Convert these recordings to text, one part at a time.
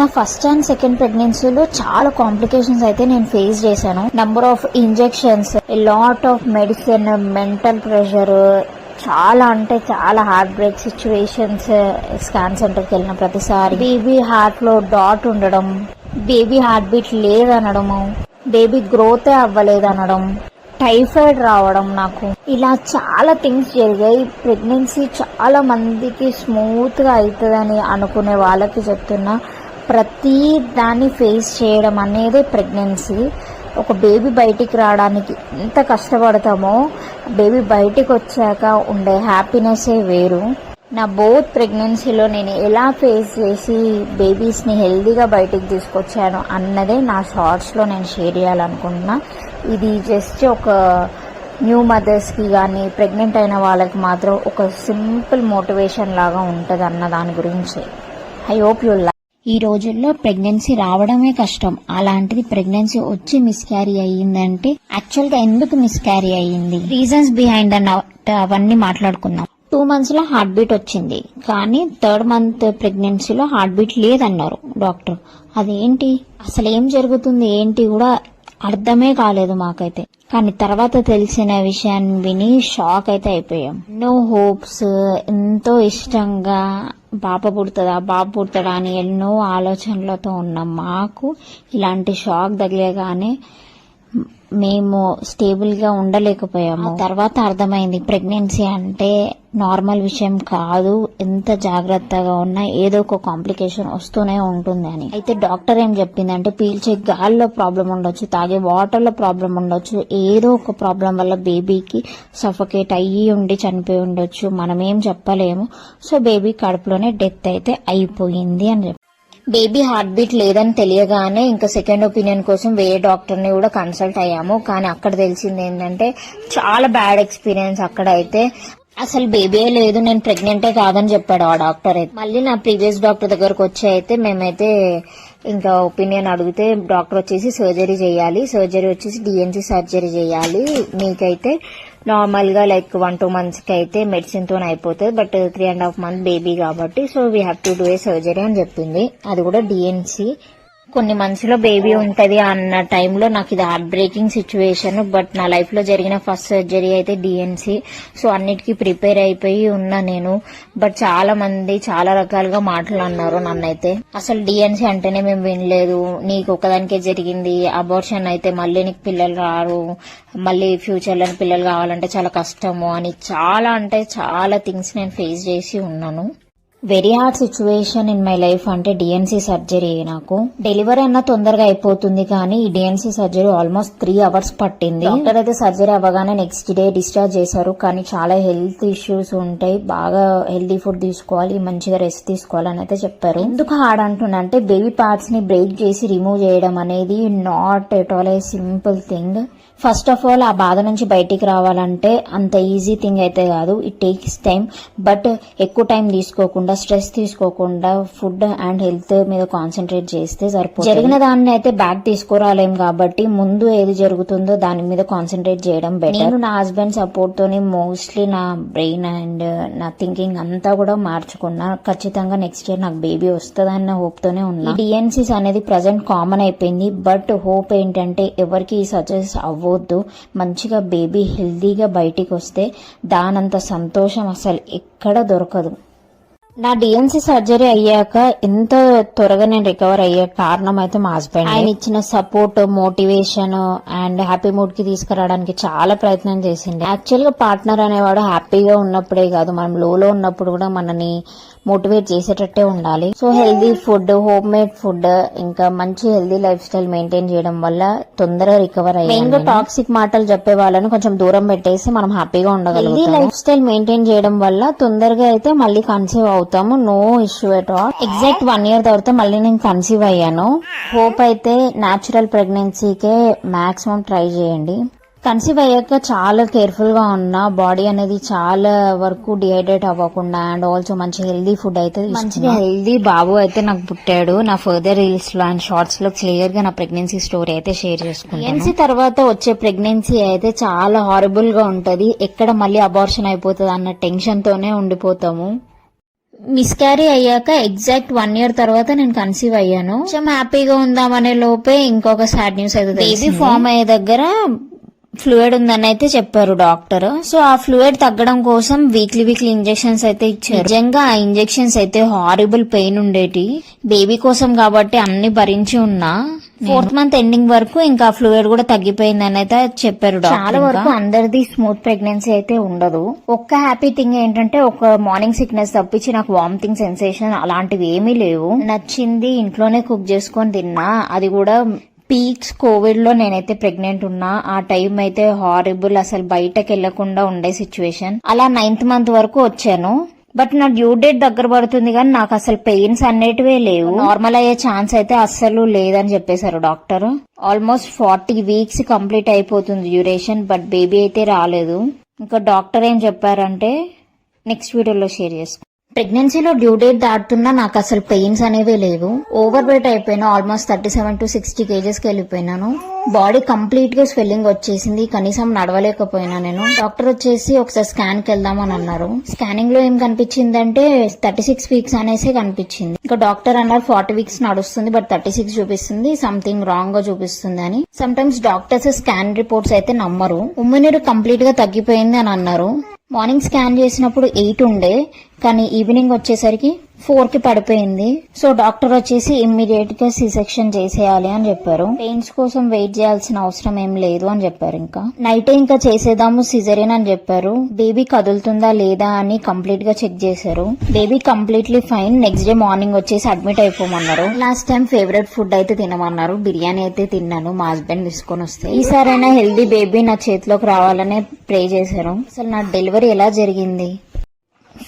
నా first and second ప్రెగ్నెన్సీలో చాలా కాంప్లికేషన్స్ అయితే నేను ఫేస్ చేశాను. Number of injections, lot of medicine, mental pressure, చాలా అంటే చాలా హార్ట్ బ్రేక్ సిచ్యువేషన్స్. స్కాన్ సెంటర్కి వెళ్ళిన ప్రతిసారి బేబీ హార్ట్ లో డాట్ ఉండడం, బేబీ హార్ట్ బీట్ లేదనడము, బేబీ గ్రోతే అవ్వలేదనడం, టైఫాయిడ్ రావడం, నాకు ఇలా చాలా థింగ్స్ జరిగాయి. ప్రెగ్నెన్సీ చాలా మందికి స్మూత్ గా అవుతుందని అనుకునే వాళ్ళకి చెప్తున్నా, ప్రతి దాన్ని ఫేస్ చేయడం అనేది ప్రెగ్నెన్సీ. ఒక బేబీ బయటికి రావడానికి ఎంత కష్టపడతామో బేబీ బయటికి వచ్చాక ఉండే హ్యాపీనెస్సే వేరు. నా బోత్ ప్రెగ్నెన్సీలో నేను ఎలా ఫేస్ చేసి బేబీస్ని హెల్దీగా బయటికి తీసుకొచ్చాను అన్నదే నా షార్ట్స్లో నేను షేర్ చేయాలనుకుంటున్నా. ఇది జస్ట్ ఒక న్యూ మదర్స్కి కానీ ప్రెగ్నెంట్ అయిన వాళ్ళకి మాత్రం ఒక సింపుల్ మోటివేషన్ లాగా ఉంటుంది అన్న దాని గురించి. I hope you like. ఈ రోజుల్లో ప్రెగ్నెన్సీ రావడమే కష్టం, అలాంటిది ప్రెగ్నెన్సీ వచ్చి మిస్క్యారీ అయ్యిందంటే యాక్చువల్ గా ఎందుకు మిస్క్యారీ అయ్యింది, రీజన్స్ బిహైండ్ అవన్నీ మాట్లాడుకుందాం. 2 months లో హార్ట్ బీట్ వచ్చింది, కానీ 3rd month ప్రెగ్నెన్సీలో హార్ట్ బీట్ లేదన్నారు డాక్టర్. అదేంటి, అసలు ఏం జరుగుతుంది ఏంటి కూడా అర్థమే కాలేదు మాకైతే. కానీ తర్వాత తెలిసిన విషయాన్ని విని షాక్ అయితే అయిపోయాం. ఎన్నో హోప్స్, ఎంతో ఇష్టంగా పాప పుడుతుందా బాబు పుడతాడా అని ఎన్నో ఆలోచనలతో ఉన్నాం. మాకు ఇలాంటి షాక్ తగిలేగానే మేము స్టేబుల్ గా ఉండలేకపోయాము. తర్వాత అర్థమైంది ప్రెగ్నెన్సీ అంటే నార్మల్ విషయం కాదు, ఎంత జాగ్రత్తగా ఉన్నా ఏదో ఒక కాంప్లికేషన్ వస్తూనే ఉంటుంది అని. అయితే డాక్టర్ ఏం చెప్పిందంటే పీల్చే గాల్లో ప్రాబ్లం ఉండొచ్చు, తాగే వాటర్ లో ప్రాబ్లం ఉండొచ్చు, ఏదో ఒక ప్రాబ్లం వల్ల బేబీకి సఫోకేట్ అయ్యి ఉండి చనిపోయి ఉండొచ్చు, మనమేం చెప్పలేము. సో బేబీ కడుపులోనే డెత్ అయితే అయిపోయింది అని చెప్పి. బేబీ హార్ట్ బీట్ లేదని తెలియగానే ఇంకా సెకండ్ ఒపీనియన్ కోసం వేరే డాక్టర్ ని కూడా కన్సల్ట్ అయ్యాము. కానీ అక్కడ తెలిసింది ఏంటంటే చాలా బ్యాడ్ ఎక్స్పీరియన్స్. అక్కడ అయితే అసలు బేబీ లేదు, నేను ప్రెగ్నెంటే కాదని చెప్పాడు ఆ డాక్టర్ అయితే. మళ్ళీ నా ప్రీవియస్ డాక్టర్ దగ్గరకు వచ్చి అయితే మేమైతే ఇంకా ఒపీనియన్ అడిగితే డాక్టర్ వచ్చేసి సర్జరీ చేయాలి, సర్జరీ వచ్చేసి డిఎన్సీ సర్జరీ చేయాలి, మీకైతే నార్మల్ గా లైక్ 1-2 months కి అయితే మెడిసిన్ తోనే అయిపోతుంది, బట్ 3.5 month బేబీ కాబట్టి so we have to do a surgery అని చెప్పింది. అది కూడా డిఎన్సీ. కొన్ని మంత్స్ లో బేబీ ఉంటది అన్న టైంలో నాకు ఇది హార్ట్ బ్రేకింగ్ సిచ్యువేషన్, బట్ నా లైఫ్ లో జరిగిన ఫస్ట్ సర్జరీ అయితే డిఎన్సీ. సో అన్నిటికీ ప్రిపేర్ అయిపోయి ఉన్నా నేను. బట్ చాలా మంది చాలా రకాలుగా మాట్లాడినారు నన్నైతే. అసలు డిఎన్సీ అంటేనే మేము వినలేదు, నీకు ఒకదానికే జరిగింది, అబార్షన్ అయితే మళ్ళీ నీకు పిల్లలు రారు, మళ్ళీ ఫ్యూచర్ లో పిల్లలు కావాలంటే చాలా కష్టము అని చాలా అంటే చాలా థింగ్స్ నేను ఫేస్ చేసి ఉన్నాను. Very hard situation in my life అంటే డిఎన్సీ సర్జరీ. నాకు డెలివరీ అన్న తొందరగా అయిపోతుంది, కానీ ఈ డిఎన్సీ సర్జరీ ఆల్మోస్ట్ 3 hours పట్టింది. డాక్టర్ అయితే సర్జరీ అవ్వగానే నెక్స్ట్ డే డిశ్చార్జ్ చేశారు. కానీ చాలా హెల్త్ ఇష్యూస్ ఉంటాయి, బాగా హెల్తీ ఫుడ్ తీసుకోవాలి, మంచిగా రెస్ట్ తీసుకోవాలని అయితే చెప్పారు. ఎందుకు హార్డ్ అంటున్నా అంటే బేబీ పార్ట్స్ ని బ్రేక్ చేసి రిమూవ్ చేయడం అనేది not at all A simple thing. First of all ఆ బాధ నుంచి బయటికి రావాలంటే అంత ఈజీ థింగ్ అయితే కాదు, ఇట్ టేక్స్ టైం. బట్ ఎక్కువ టైం తీసుకోకుండా, స్ట్రెస్ తీసుకోకుండా ఫుడ్ అండ్ హెల్త్ మీద కాన్సన్ట్రేట్ చేస్తే సరిపోతుంది. జరిగిన దాన్ని అయితే బ్యాక్ తీసుకురాలేం కాబట్టి ముందు ఏది జరుగుతుందో దాని మీద కాన్సన్ట్రేట్ చేయడం బెటర్. నేను నా హస్బెండ్ సపోర్ట్ తోని మోస్ట్లీ నా బ్రెయిన్ అండ్ నా థింకింగ్ అంతా కూడా మార్చుకున్నా. ఖచ్చితంగా నెక్స్ట్ ఇయర్ నాకు బేబీ వస్తుందన్న హోప్ తోనే ఉన్నా. డిఎన్సీస్ అనేది ప్రజెంట్ కామన్ అయిపోయింది, బట్ హోప్ ఏంటంటే ఎవరికి సజెస్ట్ అవ్వద్దు. మంచిగా బేబీ హెల్దీగా బయటికి వస్తే దానంత సంతోషం అసలు ఎక్కడ దొరకదు. నా డిఎన్సీ సర్జరీ అయ్యాక ఎంత త్వరగా నేను రికవర్ అయ్యే కారణం అయితే మా హస్బెండ్. ఆయన ఇచ్చిన support, motivation and happy mood కి తీసుకురావడానికి చాలా ప్రయత్నం చేసింది. యాక్చువల్ గా పార్ట్నర్ అనేవాడు హ్యాపీగా ఉన్నప్పుడే కాదు, మనం లోలో ఉన్నప్పుడు కూడా మనని మోటివేట్ చేసేటట్టే ఉండాలి. So healthy food, home made food, ఇంకా మంచి హెల్దీ లైఫ్ స్టైల్ మెయింటైన్ చేయడం వల్ల తొందరగా రికవర్ అయ్యాయి. మెయిన్ గా టాక్సిక్ మాటలు చెప్పే వాళ్ళని కొంచెం దూరం పెట్టేసి మనం హ్యాపీగా ఉండగలుగుతాం. హెల్దీ లైఫ్ స్టైల్ మెయింటైన్ చేయడం వల్ల తొందరగా అయితే మళ్ళీ కన్సీవ్ అవుతాము, no issue at all. Exact 1 year తర్వాత మళ్ళీ నేను కన్సీవ్ అయ్యాను. హోప్ అయితే న్యాచురల్ ప్రెగ్నెన్సీకే మాక్సిమం ట్రై చేయండి. కన్సీవ్ అయ్యాక చాలా కేర్ఫుల్ గా ఉన్నా, బాడీ అనేది చాలా వరకు డిహైడ్రేట్ అవ్వకుండా అండ్ ఆల్సో మంచి హెల్దీ ఫుడ్ అయితే మంచిగా హెల్దీ బాబు అయితే నాకు పుట్టాడు. నా ఫర్దర్ రీల్స్ లో అండ్ షార్ట్స్ లో క్లియర్ గా నా ప్రెగ్నెన్సీ స్టోరీ అయితే షేర్ చేసుకున్నాను. ప్రెగ్నెన్సీ తర్వాత వచ్చే ప్రెగ్నెన్సీ అయితే చాలా హారబుల్ గా ఉంటది. ఎక్కడ మళ్ళీ అబార్షన్ అయిపోతుంది అన్న టెన్షన్ తోనే ఉండిపోతాము. మిస్క్యారీ అయ్యాక ఎగ్జాక్ట్ 1 year తర్వాత నేను కన్సీవ్ అయ్యాను. కొంచెం హ్యాపీగా ఉందామనే లోపే ఇంకొక సాడ్ న్యూస్ అయితే బేబీ ఫామ్ అయ్యే దగ్గర ఫ్లూయిడ్ ఉందని అయితే చెప్పారు డాక్టర్. సో ఆ ఫ్లూయిడ్ తగ్గడం కోసం వీక్లీ ఇంజెక్షన్స్ అయితే ఇచ్చారు. నిజంగా ఆ ఇంజెక్షన్స్ అయితే హారిబుల్ పెయిన్ ఉండేటి. బేబీ కోసం కాబట్టి అన్ని భరించి ఉన్నా 4th month ఎండింగ్ వరకు ఇంకా ఫ్లూయిడ్ కూడా తగ్గిపోయిందని అయితే చెప్పారు. చాలా వరకు అందరిది స్మూత్ ప్రెగ్నెన్సీ అయితే ఉండదు. ఒక్క హ్యాపీ థింగ్ ఏంటంటే ఒక మార్నింగ్ సిక్నెస్ తప్పించి నాకు వామిటింగ్ సెన్సేషన్ అలాంటివి ఏమీ లేవు. నచ్చింది ఇంట్లోనే కుక్ చేసుకొని తిన్నా. అది కూడా పీక్స్ కోవిడ్ లో నేనైతే ప్రెగ్నెంట్ ఉన్నా. ఆ టైం అయితే హారిబుల్, అసలు బయటకు వెళ్లకుండా ఉండే సిచ్యువేషన్. అలా 9th month వరకు వచ్చాను. బట్ నా డ్యూ డేట్ దగ్గర పడుతుంది కానీ నాకు అసలు పెయిన్స్ అనేటివే లేవు. నార్మల్ అయ్యే ఛాన్స్ అయితే అస్సలు లేదని చెప్పేశారు డాక్టర్. ఆల్మోస్ట్ 40 weeks కంప్లీట్ అయిపోతుంది డ్యూరేషన్, బట్ బేబీ అయితే రాలేదు. ఇంకా డాక్టర్ ఏం చెప్పారంటే నెక్స్ట్ వీడియోలో షేర్ చేసుకో. ప్రెగ్నెన్సీలో డ్యూ డేట్ దాటుతున్నా నాకు అసలు పెయిన్స్ అనేవి లేవు. ఓవర్ వెయిట్ అయిపోయినా, ఆల్మోస్ట్ 37 to 60 kgs కి వెళ్ళిపోయినాను. బాడీ కంప్లీట్ గా స్వెల్లింగ్ వచ్చేసింది, కనీసం నడవలేకపోయినా నేను. డాక్టర్ వచ్చేసి ఒకసారి స్కాన్ కి వెళ్దామని అన్నారు. స్కానింగ్ లో ఏం కనిపించిందంటే 36 weeks అనేసి కనిపించింది. ఇంకా డాక్టర్ అన్నారు 40 weeks నడుస్తుంది, బట్ 36 చూపిస్తుంది, సంథింగ్ రాంగ్ గా చూపిస్తుంది అని. Some times doctors scan reports అయితే నమ్మరు. ఉమ్మినీరు కంప్లీట్ గా తగ్గిపోయింది అని అన్నారు. మార్నింగ్ స్కాన్ చేసినప్పుడు 8 ఉండే, కానీ ఈవినింగ్ వచ్చేసరికి 4 కి పడిపోయింది. సో డాక్టర్ వచ్చేసి ఇమ్మీడియట్ గా సి సెక్షన్ చేసేయాలి అని చెప్పారు. పెయిన్స్ కోసం వెయిట్ చేయాల్సిన అవసరం ఏం లేదు అని చెప్పారు. ఇంకా నైటే ఇంకా చేసేద్దాము సిజేరియన్ అని చెప్పారు. బేబీ కదులుతుందా లేదా అని కంప్లీట్ గా చెక్ చేశారు. Baby completely fine. Next day morning వచ్చేసి అడ్మిట్ అయిపోమన్నారు. లాస్ట్ టైం ఫేవరెట్ ఫుడ్ అయితే తినమన్నారు. బిర్యానీ అయితే తిన్నాను, మా హస్బెండ్ తీసుకొని వస్తే. ఈసారైనా హెల్దీ బేబీ నా చేతిలోకి రావాలనే ప్రే చేశారు. అసలు నా డెలివరీ ఎలా జరిగింది?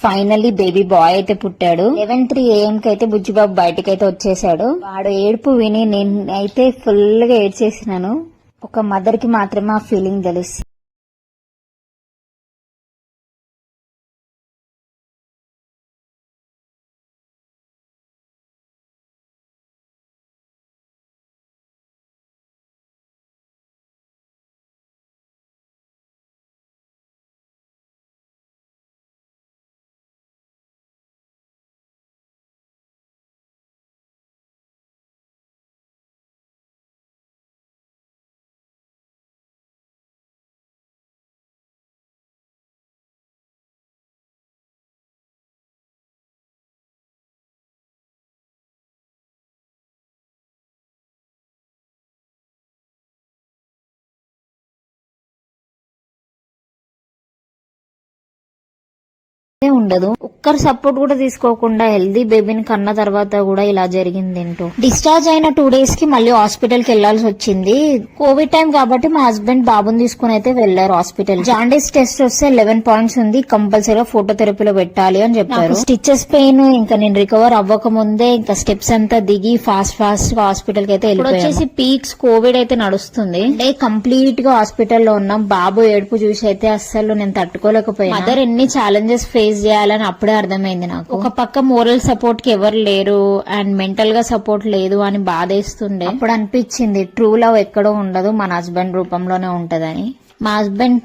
ఫైనల్లీ బేబీ బాయ్ అయితే పుట్టాడు. 11:03 AM కి అయితే బుజ్జిబాబు బయటకైతే వచ్చేసాడు. వాడు ఏడుపు విని నేను అయితే ఫుల్ గా ఏడ్చేసినాను. ఒక మదర్ కి మాత్రమే ఆ ఫీలింగ్ తెలుసు. ఉండదు. ఒక్కరు సపోర్ట్ కూడా తీసుకోకుండా హెల్దీ బేబీని కన్న తర్వాత కూడా ఇలా జరిగింది ఏంటో. డిశ్చార్జ్ అయిన 2 days కి మళ్ళీ హాస్పిటల్ కి వెళ్లాల్సి వచ్చింది. కోవిడ్ టైం కాబట్టి మా హస్బెండ్ బాబుని తీసుకుని అయితే వెళ్లారు హాస్పిటల్. జాండీస్ టెస్ట్ వస్తే 11 points ఉంది, కంపల్సరీగా ఫోటోథెరపీలో పెట్టాలి అని చెప్పారు. స్టిచెస్ పెయిన్ ఇంకా నేను రికవర్ అవ్వక ముందే ఇంకా స్టెప్స్ అంతా దిగి ఫాస్ట్ గా హాస్పిటల్ కి అయితే వెళ్ళిపోయాను. వచ్చేసి పీక్స్ కోవిడ్ అయితే నడుస్తుంది. కంప్లీట్ గా హాస్పిటల్లో ఉన్నాం. బాబు ఏడుపు చూసి అయితే అస్సలు నేను తట్టుకోలేకపోయాను. మదర్ ఎన్ని ఛాలెంజెస్ ఫేస్ చేయాలని అప్పుడే అర్థమైంది నాకు. ఒక పక్క మోరల్ సపోర్ట్ కి ఎవరు లేరు అండ్ మెంటల్ గా సపోర్ట్ లేదు అని బాధేస్తుండే. అప్పుడు అనిపించింది ట్రూ లవ్ ఎక్కడో ఉండదు, మన హస్బెండ్ రూపంలోనే ఉంటదని. మా హస్బెండ్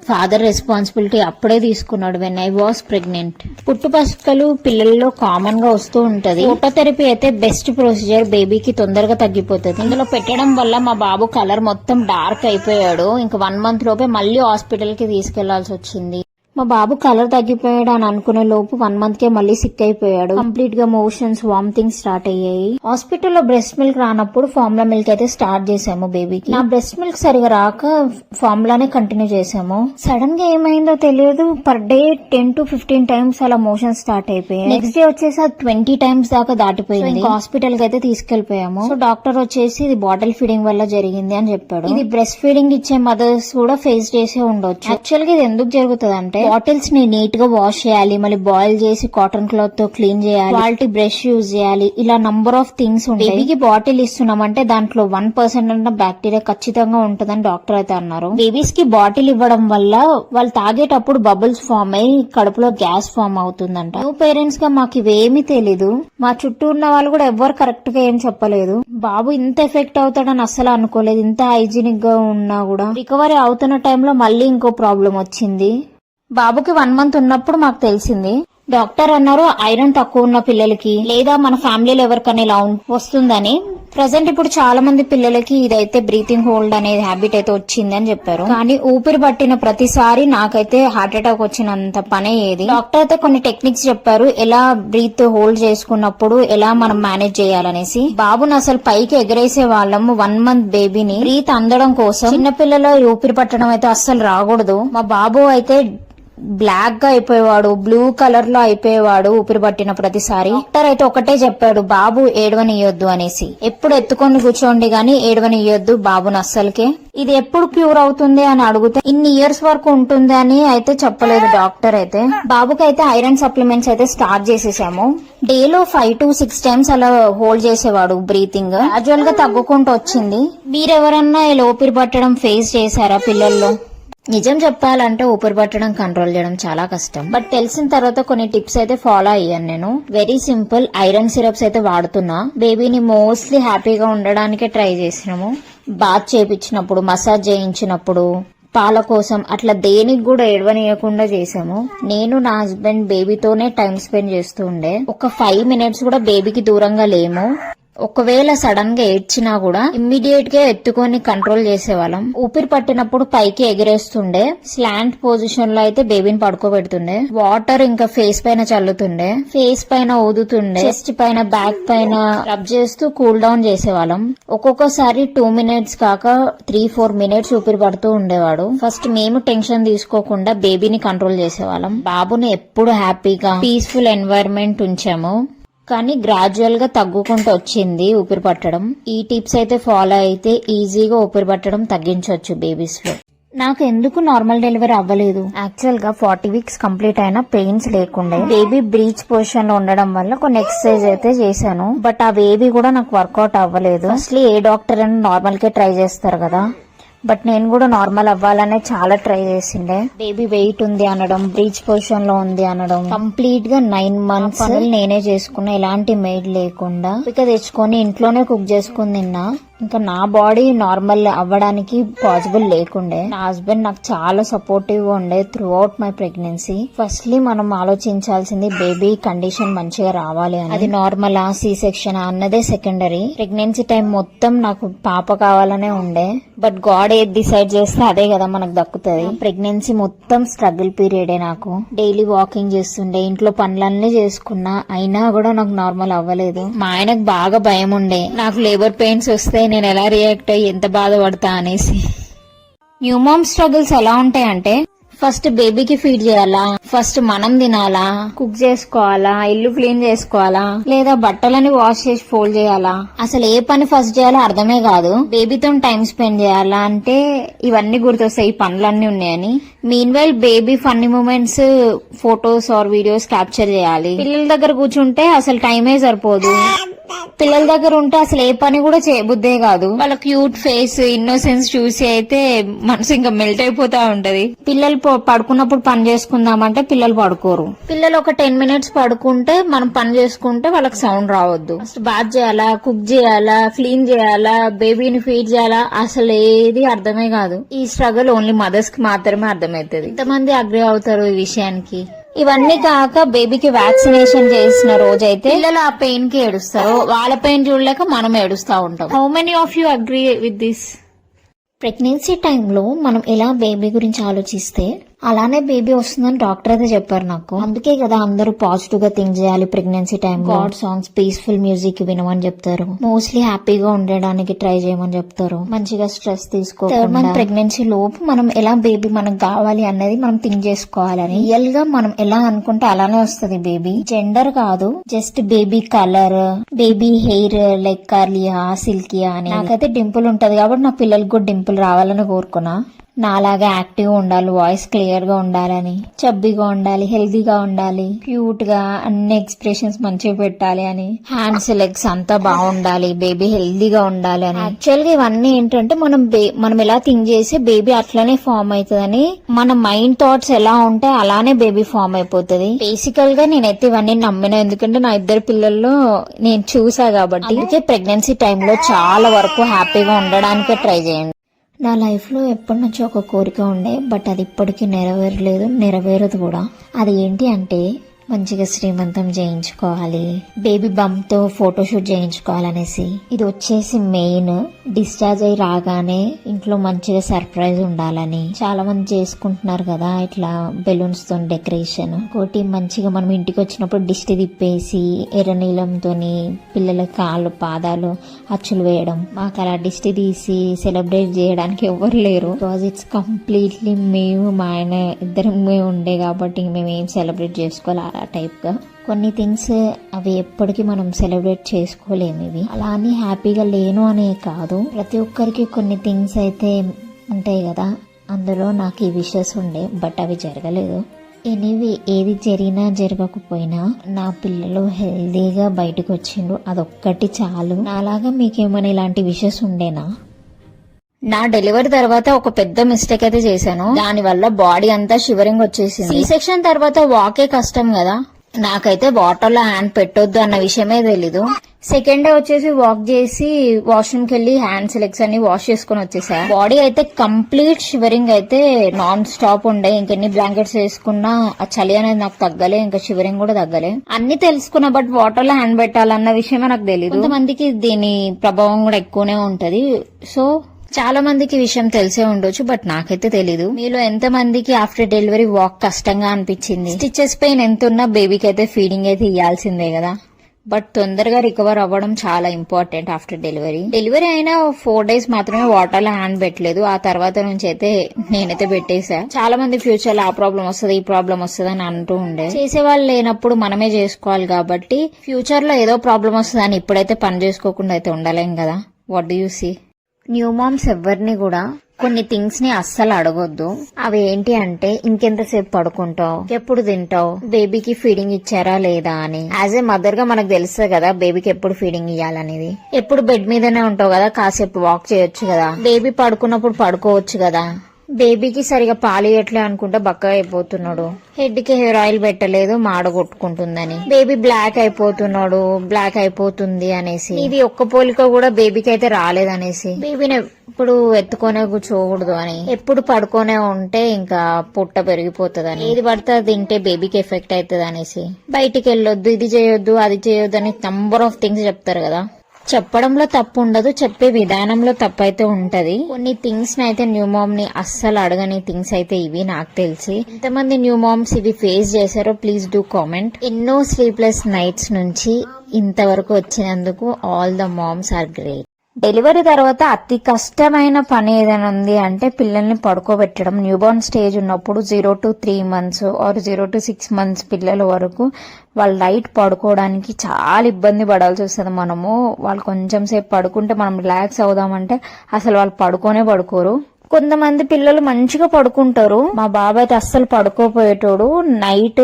ఫాదర్ రెస్పాన్సిబిలిటీ అప్పుడే తీసుకున్నాడు వెన్ ఐ వాస్ ప్రెగ్నెంట్. పుట్టుపసుకలు పిల్లల్లో కామన్ గా వస్తూ ఉంటది. ఫోటోథెరపీ అయితే బెస్ట్ ప్రొసీజర్, బేబీకి తొందరగా తగ్గిపోతుంది. ఇందులో పెట్టడం వల్ల మా బాబు కలర్ మొత్తం డార్క్ అయిపోయాడు. ఇంకా 1 month లోపే మళ్ళీ హాస్పిటల్ కి తీసుకెళ్లాల్సి వచ్చింది. మా బాబు కలర్ తగ్గిపోయాడు అని అనుకునే లోపు 1 month కే మళ్ళీ సిక్ అయిపోయాడు. కంప్లీట్ గా మోషన్స్, వామిటింగ్ స్టార్ట్ అయ్యాయి. హాస్పిటల్లో బ్రెస్ట్ మిల్క్ రానప్పుడు ఫార్ములా మిల్క్ అయితే స్టార్ట్ చేసాము బేబీకి. నా బ్రెస్ట్ మిల్క్ సరిగా రాక ఫార్ములానే కంటిన్యూ చేసాము. సడన్ గా ఏమైందో తెలియదు, పర్ డే 10 to 15 times అలా మోషన్స్ స్టార్ట్ అయిపోయాయి. నెక్స్ట్ డే వచ్చేసి 20 times దాకా దాటిపోయింది. హాస్పిటల్ కి అయితే తీసుకెళ్లిపోయాము. సో డాక్టర్ వచ్చేసి ఇది బాటిల్ ఫీడింగ్ వల్ల జరిగింది అని చెప్పాడు. ఇది బ్రెస్ట్ ఫీడింగ్ ఇచ్చే మదర్స్ కూడా ఫేస్ చేసే ఉండొచ్చు. యాక్చువల్ గా ఇది ఎందుకు జరుగుతుంది అంటే బాటిల్స్ ని నీట్ గా వాష్ చేయాలి, మళ్ళీ బాయిల్ చేసి కాటన్ క్లాత్ తో క్లీన్ చేయాలి, క్వాలిటీ బ్రష్ యూజ్ చేయాలి, ఇలా నంబర్ ఆఫ్ థింగ్స్ ఉంటాయి. బేబీకి బాటిల్ ఇస్తున్నామంటే దాంట్లో 1% అన్న బ్యాక్టీరియా ఖచ్చితంగా ఉంటదని డాక్టర్ అయితే అన్నారు. బేబీస్ కి బాటిల్ ఇవ్వడం వల్ల వాళ్ళు తాగేటప్పుడు బబుల్స్ ఫామ్ అయ్యి కడుపులో గ్యాస్ ఫామ్ అవుతుందంట. న్యూ పేరెంట్స్ గా మాకు ఇవేమీ తెలీదు. మా చుట్టూ ఉన్న వాళ్ళు కూడా ఎవ్వరు కరెక్ట్ గా ఏం చెప్పలేదు. బాబు ఇంత ఎఫెక్ట్ అవుతాడని అస్సలు అనుకోలేదు. ఇంత హైజీనిక్ గా ఉన్నా కూడా రికవరీ అవుతున్న టైంలో మళ్ళీ ఇంకో ప్రాబ్లం వచ్చింది. బాబుకి 1 month ఉన్నప్పుడు మాకు తెలిసింది డాక్టర్ అన్నారు ఐరన్ తక్కువ ఉన్న పిల్లలకి లేదా మన ఫ్యామిలీలో ఎవరికైనా ఇలా వస్తుందని. ప్రజెంట్ ఇప్పుడు చాలా మంది పిల్లలకి ఇదైతే బ్రీతింగ్ హోల్డ్ అనే హ్యాబిట్ అయితే వచ్చింది అని చెప్పారు. కానీ ఊపిరి పట్టిన ప్రతిసారి నాకైతే హార్ట్ అటాక్ వచ్చినంత పనే ఏది. డాక్టర్ అయితే కొన్ని టెక్నిక్స్ చెప్పారు, ఎలా బ్రీత్ హోల్డ్ చేసుకున్నప్పుడు ఎలా మనం మేనేజ్ చేయాలనేసి. బాబుని అసలు పైకి ఎగరేసే వాళ్ళము 1 month బేబీని బ్రీత్ అందడం కోసం. చిన్నపిల్లల ఊపిరి పట్టడం అయితే అస్సలు రాకూడదు. మా బాబు అయితే బ్లాక్ గా అయిపోయేవాడు, బ్లూ కలర్ లో అయిపోయేవాడు ఊపిరి పట్టిన ప్రతిసారి. డాక్టర్ అయితే ఒకటే చెప్పాడు, బాబు ఏడవనియొద్దు అనేసి. ఎప్పుడు ఎత్తుకొని కూర్చోండి గాని ఏడవనియొద్దు బాబుని అస్సలకే. ఇది ఎప్పుడు క్యూర్ అవుతుంది అని అడిగితే ఇన్ని ఇయర్స్ వరకు ఉంటుంది అని అయితే చెప్పలేదు డాక్టర్ అయితే. బాబుకి అయితే ఐరన్ సప్లిమెంట్స్ అయితే స్టార్ట్ చేసేసాము. డేలో 5 to 6 times అలా హోల్డ్ చేసేవాడు బ్రీతింగ్. గ్రాడ్యువల్ గా తగ్గుకుంటూ వచ్చింది. మీరెవరన్నా ఇలా ఊపిరి పట్టడం ఫేస్ చేశారా పిల్లల్లో? నిజం చెప్పాలంటే ఊపిరి పట్టడం కంట్రోల్ చేయడం చాలా కష్టం. బట్ తెలిసిన తర్వాత కొన్ని టిప్స్ అయితే ఫాలో అయ్యాను నేను. వెరీ సింపుల్, ఐరన్ సిరప్స్ అయితే వాడుతున్నా. బేబీని మోస్ట్లీ హ్యాపీగా ఉండడానికే ట్రై చేసినాము. బాత్ చేయించినప్పుడు, మసాజ్ చేయించినప్పుడు, పాల కోసం అట్లా దేనికి కూడా ఏడవనీయకుండా చేసాము. నేను నా హస్బెండ్ బేబీతోనే టైం స్పెండ్ చేస్తూ ఉండే. ఒక 5 minutes కూడా బేబీకి దూరంగా లేము. ఒకవేళ సడన్ గా ఏడ్చినా కూడా ఇమ్మీడియట్ గా ఎత్తుకొని కంట్రోల్ చేసేవాళ్ళం. ఊపిరి పట్టినప్పుడు పైకి ఎగిరేస్తుండే. స్లాంట్ పొజిషన్ లో అయితే బేబీని పడుకోబెడుతుండే. వాటర్ ఇంకా ఫేస్ పైన చల్లుతుండే, ఫేస్ పైన ఊదుతుండే, చెస్ట్ పైన, బ్యాక్ పైన రబ్ చేస్తూ కూల్ డౌన్ చేసేవాళ్ళం. ఒక్కొక్కసారి 2 minutes కాక 3-4 minutes ఊపిరి పడుతూ ఉండేవాడు. ఫస్ట్ మేము టెన్షన్ తీసుకోకుండా బేబీని కంట్రోల్ చేసేవాళ్ళం. బాబుని ఎప్పుడు హ్యాపీగా పీస్ఫుల్ ఎన్వైరన్మెంట్ ఉంచాము. కానీ గ్రాడ్యువల్ గా తగ్గుకుంటూ వచ్చింది ఊపిరి పట్టడం. ఈ టిప్స్ అయితే ఫాలో అయితే ఈజీగా ఊపిరి పట్టడం తగ్గించవచ్చు బేబీస్ లో. నాకు ఎందుకు నార్మల్ డెలివరీ అవ్వలేదు? యాక్చువల్ గా 40 weeks కంప్లీట్ అయినా పెయిన్స్ లేకుండా బేబీ బ్రీచ్ పొజిషన్ లో ఉండడం వల్ల కొన్ని ఎక్సర్సైజ్ అయితే చేశాను. బట్ ఆ బేబీ కూడా నాకు వర్కౌట్ అవ్వలేదు. అసలు ఏ డాక్టర్ అయినా నార్మల్ కే ట్రై చేస్తారు కదా. బట్ నేను కూడా నార్మల్ అవ్వాలనే చాలా ట్రై చేసిండే. బేబీ వెయిట్ ఉంది అనడం, బ్రీచ్ పొజిషన్ లో ఉంది అనడం. కంప్లీట్ గా 9 months నేనే చేసుకున్నా, ఎలాంటి మెయిడ్ లేకుండా. ఇక తెచ్చుకొని ఇంట్లోనే కుక్ చేసుకుని తిన్నా. ఇంకా నా బాడీ నార్మల్ అవ్వడానికి పాసిబుల్ లేకుండే. నా హస్బెండ్ నాకు చాలా సపోర్టివ్ గా ఉండే through out my pregnancy. Firstly మనం ఆలోచించాల్సింది బేబీ కండిషన్ మంచిగా రావాలి అని. అది నార్మల్ సి సెక్షన్ అన్నదే సెకండరీ. ప్రెగ్నెన్సీ టైం మొత్తం నాకు పాప కావాలనే ఉండే. బట్ గాడ్ ఏది డిసైడ్ చేస్తే అదే కదా మనకు దక్కుతుంది. ప్రెగ్నెన్సీ మొత్తం స్ట్రగుల్ పీరియడే. నాకు డైలీ వాకింగ్ చేస్తుండే, ఇంట్లో పనులన్నీ చేసుకున్నా, అయినా కూడా నాకు నార్మల్ అవ్వలేదు. మా ఆయనకు బాగా భయం ఉండే నాకు లేబర్ పెయిన్స్ వస్తే నేను ఎలా రియాక్ట్ అయ్యి ఎంత బాధపడతా అనేసి. న్యూ మామ్ స్ట్రగుల్స్ ఎలా ఉంటాయంటే, ఫస్ట్ బేబీకి ఫీడ్ చేయాలా, ఫస్ట్ మనం తినాలా, కుక్ చేసుకోవాలా, ఇల్లు క్లీన్ చేసుకోవాలా, లేదా బట్టలని వాష్ చేసి ఫోల్డ్ చేయాలా, అసలు ఏ పని ఫస్ట్ చేయాలో అర్థమే కాదు. బేబీతో టైం స్పెండ్ చేయాలా అంటే ఇవన్నీ గుర్తొస్తాయి, ఈ పనులన్నీ ఉన్నాయని. Meanwhile baby funny moments photos or videos capture చేయాలి. పిల్లల దగ్గర కూర్చుంటే అసలు టైమే సరిపోదు. పిల్లల దగ్గర ఉంటే అసలు ఏ పని కూడా చేయబుద్దే కాదు. వాళ్ళ క్యూట్ ఫేస్, ఇన్నోసెన్స్ చూసి అయితే మనసు ఇంకా మెల్ట్ అయిపోతా ఉంటది. పిల్లలు పడుకున్నప్పుడు పని చేసుకుందామంటే పిల్లలు పడుకోరు. పిల్లలు ఒక 10 minutes పడుకుంటే మనం పని చేసుకుంటే వాళ్ళకి సౌండ్ రావద్దు. బాత్ చేయాలా, కుక్ చేయాలా, క్లీన్ చేయాలా, బేబీని ఫీడ్ చేయాలా, అసలు ఏది అర్థమే కాదు. ఈ స్ట్రగుల్ ఓన్లీ మదర్స్ కి మాత్రమే అర్థమవుతుంది. ఇంతమంది అగ్రి అవుతారు ఈ విషయానికి. ఇవన్నీ కాక బేబీకి వ్యాక్సినేషన్ చేసిన రోజైతే పిల్లలు ఆ పెయిన్ కి ఏడుస్తారు. వాళ్ళ పెయిన్ చూడలేక మనం ఏడుస్తా ఉంటాం. How many of you agree with this? Pregnancy టైంలో మనం ఎలా బేబీ గురించి ఆలోచిస్తే అలానే బేబీ వస్తుందని డాక్టర్ అయితే చెప్పారు నాకు. అందుకే కదా అందరూ పాజిటివ్ గా థింక్ చేయాలి pregnancy time. God songs, peaceful music వినమని చెప్తారు. మోస్ట్లీ హ్యాపీగా ఉండడానికి ట్రై చేయమని చెప్తారు. మంచిగా స్ట్రెస్ తీసుకో. 3rd month ప్రెగ్నెన్సీ లోపు మనం ఎలా బేబీ మనకు కావాలి అనేది మనం థింక్ చేసుకోవాలని. రియల్ గా మనం ఎలా అనుకుంటే అలానే వస్తుంది బేబీ. జెండర్ కాదు, just baby colour, baby hair like కర్లియా, సిల్కియా అని. నాకైతే డింపుల్ ఉంటది కాబట్టి నా పిల్లలకు కూడా డింపుల్ రావాలని కోరుకున్నా. నాలాగా యాక్టివ్ ఉండాలి, వాయిస్ క్లియర్ గా ఉండాలని, చబ్బీగా ఉండాలి, హెల్దీగా ఉండాలి, క్యూట్ గా అన్ని ఎక్స్ప్రెషన్స్ మంచిగా పెట్టాలి అని, హ్యాండ్స్ లెగ్స్ అంతా బాగుండాలి, బేబీ హెల్దీగా ఉండాలి అని. యాక్చువల్ గా ఇవన్నీ ఏంటంటే మనం ఎలా థింక్ చేసి బేబీ అట్లనే ఫామ్ అవుతుందని, మన మైండ్ థాట్స్ ఎలా ఉంటే అలానే బేబీ ఫామ్ అయిపోతుంది. బేసికల్ గా నేనైతే ఇవన్నీ నమ్మిన, ఎందుకంటే నా 2 పిల్లల్లో నేను చూసా కాబట్టి. అందుకే ప్రెగ్నెన్సీ టైంలో చాలా వరకు హ్యాపీగా ఉండడానికే ట్రై చేయండి. నా లైఫ్ లో ఎప్పటి నుంచో ఒక కోరిక ఉండే, బట్ అది ఇప్పటికీ నెరవేరలేదు, నెరవేరదు కూడా. అది ఏంటి అంటే మంచిగా శ్రీమంతం చేయించుకోవాలి, బేబీ బంప్ తో ఫోటోషూట్ చేయించుకోవాలనేసి. ఇది వచ్చేసి మెయిన్. డిశ్చార్జ్ అయి రాగానే ఇంట్లో మంచిగా సర్ప్రైజ్ ఉండాలని చాలా మంది చేసుకుంటున్నారు కదా ఇట్లా బెలూన్స్ తో డెకరేషన్. ఇంకోటి మంచిగా మనం ఇంటికి వచ్చినప్పుడు దిష్టి తిప్పేసి ఎర్ర నీలంతో పిల్లల కాళ్ళు పాదాలు అచ్చులు వేయడం. మాకు అలా దిష్టి తీసి సెలబ్రేట్ చేయడానికి ఎవరు లేరు. బికాజ్ ఇట్స్ కంప్లీట్లీ మేము మా ఆయన ఇద్దరం ఉండే కాబట్టి మేము ఏం సెలబ్రేట్ చేసుకోవాలి ఆ టైప్ గా. కొన్ని థింగ్స్ అవి ఎప్పటికీ మనం సెలబ్రేట్ చేసుకోలేము. ఇవి అలా అని హ్యాపీగా లేను అనే కాదు, ప్రతి ఒక్కరికి కొన్ని థింగ్స్ అయితే ఉంటాయి కదా. అందులో నాకు ఈ విషెస్ ఉండే, బట్ అవి జరగలేదు. ఎనీవే, ఏది జరిగినా జరగకపోయినా నా పిల్లలు హెల్దీగా బయటకు వచ్చిండ్రు, అదొక్కటి చాలు. నాలాగా మీకేమైనా ఇలాంటి విషెస్ ఉండేనా? నా డెలివరీ తర్వాత ఒక పెద్ద మిస్టేక్ అయితే చేశాను. దాని వల్ల బాడీ అంతా షివరింగ్ వచ్చేసింది. సి సెక్షన్ తర్వాత వాకే కష్టం కదా. నాకైతే వాటర్ లో హ్యాండ్ పెట్టొద్దు అన్న విషయమే తెలీదు. సెకండ్ డే వచ్చేసి వాక్ చేసి వాష్రూమ్ కి వెళ్లి హ్యాండ్స్ లెగ్స్ అన్ని వాష్ చేసుకుని వచ్చేసా. బాడీ అయితే కంప్లీట్ షివరింగ్ అయితే నాన్ స్టాప్ ఉండే. ఇంకెన్ని బ్లాంకెట్స్ వేసుకున్నా ఆ చలి అనేది నాకు తగ్గలే, ఇంకా షివరింగ్ కూడా తగ్గలే. అన్ని తెలుసుకున్నా, బట్ వాటర్ లో హ్యాండ్ పెట్టాలన్న విషయమే నాకు తెలీదు. కొంతమందికి దీని ప్రభావం కూడా ఎక్కువనే ఉంటది. సో చాలా మందికి విషయం తెలిసే ఉండొచ్చు, బట్ నాకైతే తెలీదు. మీలో ఎంత మందికి ఆఫ్టర్ డెలివరీ వాక్ కష్టంగా అనిపించింది? స్టిచెస్ పెయిన్ ఎంత ఉన్నా బేబీకి అయితే ఫీడింగ్ అయితే ఇవ్వాల్సిందే కదా. బట్ తొందరగా రికవర్ అవ్వడం చాలా ఇంపార్టెంట్ ఆఫ్టర్ డెలివరీ. డెలివరీ అయినా 4 days మాత్రమే వాటర్ లో హ్యాండ్ పెట్టలేదు. ఆ తర్వాత నుంచి అయితే నేనైతే పెట్టేసా. చాలా మంది ఫ్యూచర్ లో ఆ ప్రాబ్లం వస్తుంది, ఈ ప్రాబ్లం వస్తుంది అని అంటూ ఉండే. చేసే వాళ్ళు లేనప్పుడు మనమే చేసుకోవాలి కాబట్టి ఫ్యూచర్ లో ఏదో ప్రాబ్లం వస్తుంది అని ఇప్పుడైతే పని చేసుకోకుండా అయితే ఉండలేం కదా. What do you see? New moms ఎవరిని కూడా కొన్ని థింగ్స్ ని అస్సలు అడగొద్దు. అవి ఏంటి అంటే, ఇంకెంతసేపు పడుకుంటావు, ఎప్పుడు తింటావు, బేబీకి ఫీడింగ్ ఇచ్చారా లేదా అని. యాజ్ ఏ మదర్ గా మనకు తెలుస్తుంది కదా బేబీకి ఎప్పుడు ఫీడింగ్ ఇవ్వాలనేది. ఎప్పుడు బెడ్ మీదనే ఉంటావు కదా, కాసేపు వాక్ చేయొచ్చు కదా, బేబీ పడుకున్నప్పుడు పడుకోవచ్చు కదా. బేబీకి సరిగా పాలియట్లే అనుకుంటా బక్కగా అయిపోతున్నాడు. హెడ్ కి హెయిర్ ఆయిల్ పెట్టలేదు మాడ కొట్టుకుంటుందని. బేబీ బ్లాక్ అయిపోతున్నాడు, బ్లాక్ అయిపోతుంది అనేసి. ఇది ఒక్క పోలిక కూడా బేబీకి అయితే రాలేదనేసి. బేబీని ఎప్పుడు ఎత్తుకొనే కూర్చోకూడదు అని, ఎప్పుడు పడుకోనే ఉంటే ఇంకా పుట్ట పెరిగిపోతుందని, ఏది పడితే అది తింటే బేబీకి ఎఫెక్ట్ అవుతుంది అనేసి. బయటికి వెళ్ళొద్దు, ఇది చేయొద్దు, అది చేయొద్దు అని నంబర్ ఆఫ్ థింగ్స్ చెప్తారు కదా. చెప్పడంలో తప్పు ఉండదు, చెప్పే విధానంలో తప్పు అయితే ఉంటది. కొన్ని థింగ్స్ అయితే న్యూ మామ్ ని అస్సలు అడగని థింగ్స్ అయితే ఇవి. నాకు తెలిసి ఎంతమంది న్యూ మామ్స్ ఇవి ఫేస్ చేశారో ప్లీజ్ డూ కామెంట్. ఎన్నో స్లీప్లెస్ నైట్స్ నుంచి ఇంతవరకు వచ్చినందుకు all the moms are great. Delivery తర్వాత అతి కష్టమైన పని ఏదైనా ఉంది అంటే పిల్లల్ని పడుకోబెట్టడం. న్యూబార్న్ స్టేజ్ ఉన్నప్పుడు 0 to 3 months are 0 to 6 months పిల్లల వరకు వాళ్ళు నైట్ పడుకోవడానికి చాలా ఇబ్బంది పడాల్సి వస్తుంది. మనము వాళ్ళు కొంచెం సేపు పడుకుంటే మనం రిలాక్స్ అవుదామంటే అసలు వాళ్ళు పడుకోరు. కొంతమంది పిల్లలు మంచిగా పడుకుంటారు. మా బాబు అయితే అస్సలు పడుకోపోయేటోడు. నైట్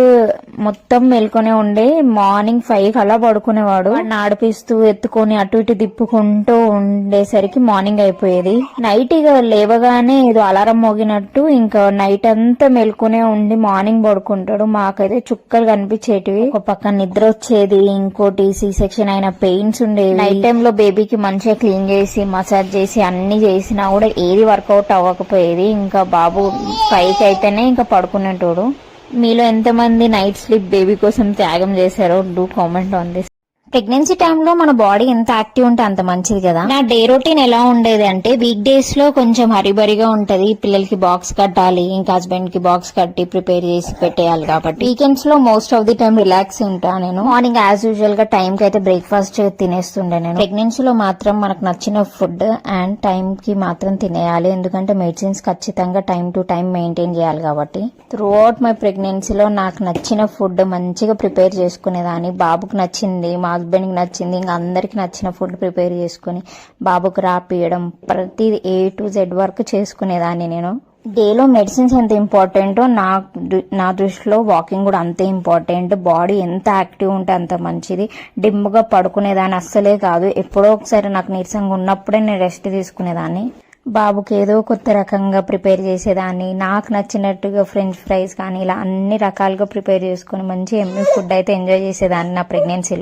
మొత్తం మెల్కొనే ఉండే, మార్నింగ్ 5 అలా పడుకునేవాడు. ఆడిపిస్తూ ఎత్తుకొని అటు ఇటు తిప్పుకుంటూ ఉండేసరికి మార్నింగ్ అయిపోయేది. నైట్ ఇక లేవగానే ఏదో అలారం మోగినట్టు ఇంకా నైట్ అంతా మెల్కొనే ఉండి మార్నింగ్ పడుకుంటాడు. మాకైతే చుక్కలు కనిపించేటివి. ఒక పక్క నిద్ర వచ్చేది, ఇంకోటి సి సెక్షన్ అయిన పెయిన్స్ ఉండేవి. నైట్ టైమ్ లో బేబీకి మంచిగా క్లీన్ చేసి మసాజ్ చేసి అన్ని చేసినా కూడా ఏది వర్కౌట్ అవ్వకపోయేది. ఇంకా బాబు 5 అయితేనే ఇంకా పడుకునేటోడు. మీలో ఎంతమంది నైట్ స్లీప్ బేబీ కోసం త్యాగం చేశారో do comment on this. Pregnancy టైంలో మన బాడీ ఎంత యాక్టివ్ ఉంటే అంత మంచిది కదా. నా డే రొటీన్ ఎలా ఉండేది అంటే, వీక్ డేస్ లో కొంచెం హరిబరిగా ఉంటది. పిల్లలకి బాక్స్ కట్టాలి, ఇంకా హస్బెండ్ కి బాక్స్ కట్టి ప్రిపేర్ చేసి పెట్టేయాలి కాబట్టి వీకెండ్స్ లో most of the time relax ఉంటా నేను. మార్నింగ్ యాజ్ యూజువల్ గా టైం కి అయితే బ్రేక్ఫాస్ట్ తినేస్తుండే నేను. ప్రెగ్నెన్సీలో మాత్రం మనకు నచ్చిన ఫుడ్ అండ్ టైం కి మాత్రం తినేయాలి, ఎందుకంటే మెడిసిన్స్ ఖచ్చితంగా టైం టు టైం మెయింటైన్ చేయాలి కాబట్టి. త్రూ అవుట్ మై ప్రెగ్నెన్సీలో నాకు నచ్చిన ఫుడ్ మంచిగా ప్రిపేర్ చేసుకునేదాన్ని. బాబుకు నచ్చింది, మా హస్బెండ్ కి నచ్చింది, ఇంకా అందరికి నచ్చిన ఫుడ్ ప్రిపేర్ చేసుకుని బాబుకు రాపియడం, ప్రతి A to Z వరకు చేసుకునేదాన్ని నేను. డేలో మెడిసిన్స్ ఎంత ఇంపార్టెంటో నా దృష్టిలో వాకింగ్ కూడా అంతే ఇంపార్టెంట్. బాడీ ఎంత యాక్టివ్ ఉంటే అంత మంచిది. డిమ్గా పడుకునేదాన్ని అస్సలే కాదు. ఎప్పుడో ఒకసారి నాకు నీరసంగా ఉన్నప్పుడే నేను రెస్ట్ తీసుకునేదాన్ని. బాబుకి ఏదో కొత్త రకంగా ప్రిపేర్ చేసేదాన్ని. నాకు నచ్చినట్టుగా ఫ్రెంచ్ ఫ్రైస్ కానీ ఇలా అన్ని రకాలుగా ప్రిపేర్ చేసుకుని మంచి ఎమ్మి ఫుడ్ అయితే ఎంజాయ్ చేసేదాన్ని నా ప్రెగ్నెన్సీలో.